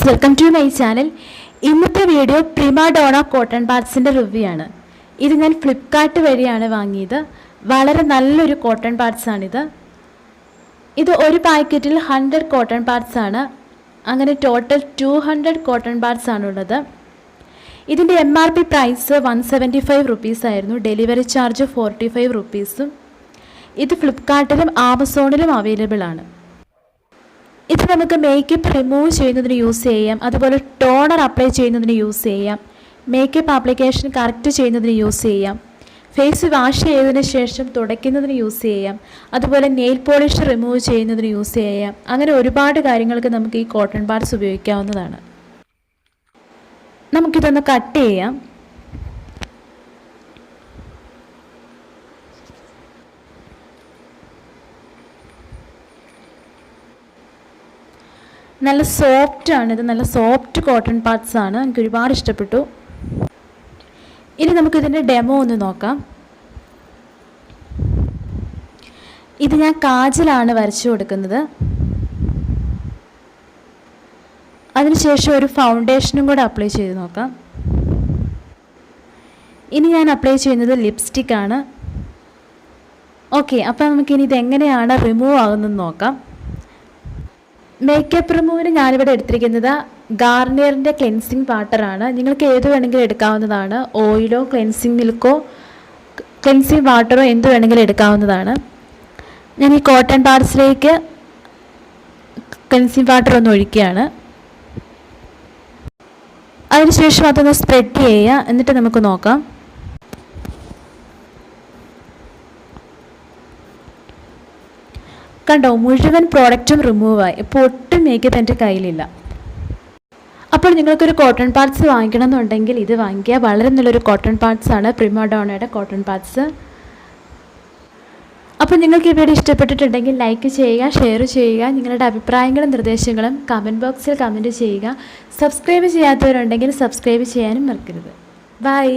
Welcome to my channel. ഇന്നത്തെ video Prima Donna cotton പാഡ്സിൻ്റെ review ആണ്. ഇത് ഞാൻ ഫ്ലിപ്കാർട്ട് വഴിയാണ് വാങ്ങിയത്. വളരെ നല്ലൊരു കോട്ടൺ പാഡ്സാണിത്. ഇത് ഒരു പാക്കറ്റിൽ 100 കോട്ടൺ പാഡ്സ് ആണ്. അങ്ങനെ ടോട്ടൽ 200 കോട്ടൺ പാഡ്സ് ആണുള്ളത്. ഇതിൻ്റെ MRP പ്രൈസ് 175 റുപ്പീസ് ആയിരുന്നു. Delivery charge 45 റുപ്പീസും. ഇത് ഫ്ലിപ്കാർട്ടിലും ആമസോണിലും അവൈലബിൾ ആണ്. ഇത് നമുക്ക് മേക്കപ്പ് റിമൂവ് ചെയ്യുന്നതിന് യൂസ് ചെയ്യാം, അതുപോലെ ടോണർ അപ്ലൈ ചെയ്യുന്നതിന് യൂസ് ചെയ്യാം, മേക്കപ്പ് ആപ്ലിക്കേഷൻ കറക്റ്റ് ചെയ്യുന്നതിന് യൂസ് ചെയ്യാം, ഫേസ് വാഷ് ചെയ്തതിന് ശേഷം തുടയ്ക്കുന്നതിന് യൂസ് ചെയ്യാം, അതുപോലെ നെയിൽ പോളിഷ് റിമൂവ് ചെയ്യുന്നതിന് യൂസ് ചെയ്യാം. അങ്ങനെ ഒരുപാട് കാര്യങ്ങൾക്ക് നമുക്ക് ഈ കോട്ടൺ പാഡ്സ് ഉപയോഗിക്കാവുന്നതാണ്. നമുക്കിതൊന്ന് കട്ട് ചെയ്യാം. നല്ല സോഫ്റ്റ് ആണ്. ഇത് നല്ല സോഫ്റ്റ് കോട്ടൺ പാഡ്സ് ആണ്. എനിക്ക് ഒരുപാട് ഇഷ്ടപ്പെട്ടു. ഇനി നമുക്കിതിൻ്റെ ഡെമോ ഒന്ന് നോക്കാം. ഇത് ഞാൻ കാജലാണ് വരച്ചു കൊടുക്കുന്നത്. അതിനുശേഷം ഒരു ഫൗണ്ടേഷനും കൂടെ അപ്ലൈ ചെയ്ത് നോക്കാം. ഇനി ഞാൻ അപ്ലൈ ചെയ്യുന്നത് ലിപ്സ്റ്റിക്കാണ്. ഓക്കെ, അപ്പോൾ നമുക്കിനി ഇതെങ്ങനെയാണ് റിമൂവ് ആകുന്നതെന്ന് നോക്കാം. മേക്കപ്പ് റിമൂവിന് ഞാനിവിടെ എടുത്തിരിക്കുന്നത് ഗാർണിയറിൻ്റെ ക്ലെൻസിങ് വാട്ടറാണ്. നിങ്ങൾക്ക് ഏത് വേണമെങ്കിലും എടുക്കാവുന്നതാണ്. ഓയിലോ ക്ലെൻസിങ് മിൽക്കോ ക്ലെൻസിങ് വാട്ടറോ എന്ത് വേണമെങ്കിലും എടുക്കാവുന്നതാണ്. ഞാൻ ഈ കോട്ടൺ പാഡ്സിലേക്ക് ക്ലെൻസിങ് വാട്ടർ ഒന്ന് ഒഴിക്കുകയാണ്. അതിനുശേഷം അതൊന്ന് സ്പ്രെഡ് ചെയ്യുക. എന്നിട്ട് നമുക്ക് നോക്കാം. കണ്ടോ, മുഴുവൻ പ്രോഡക്റ്റും റിമൂവായി. ഇപ്പോൾ ഒട്ടും മേക്കപ്പ് എൻ്റെ കയ്യിലില്ല. അപ്പോൾ നിങ്ങൾക്കൊരു കോട്ടൺ പാഡ്സ് വാങ്ങിക്കണം എന്നുണ്ടെങ്കിൽ ഇത് വാങ്ങിക്കുക. വളരെ നല്ലൊരു കോട്ടൺ പാഡ്സാണ് പ്രിമ ഡോണയുടെ കോട്ടൺ പാഡ്സ്. അപ്പോൾ നിങ്ങൾക്ക് ഈ വീഡിയോ ഇഷ്ടപ്പെട്ടിട്ടുണ്ടെങ്കിൽ ലൈക്ക് ചെയ്യുക, ഷെയർ ചെയ്യുക. നിങ്ങളുടെ അഭിപ്രായങ്ങളും നിർദ്ദേശങ്ങളും കമൻറ്റ് ബോക്സിൽ കമൻറ്റ് ചെയ്യുക. സബ്സ്ക്രൈബ് ചെയ്യാത്തവരുണ്ടെങ്കിൽ സബ്സ്ക്രൈബ് ചെയ്യാനും മറക്കരുത്. ബൈ.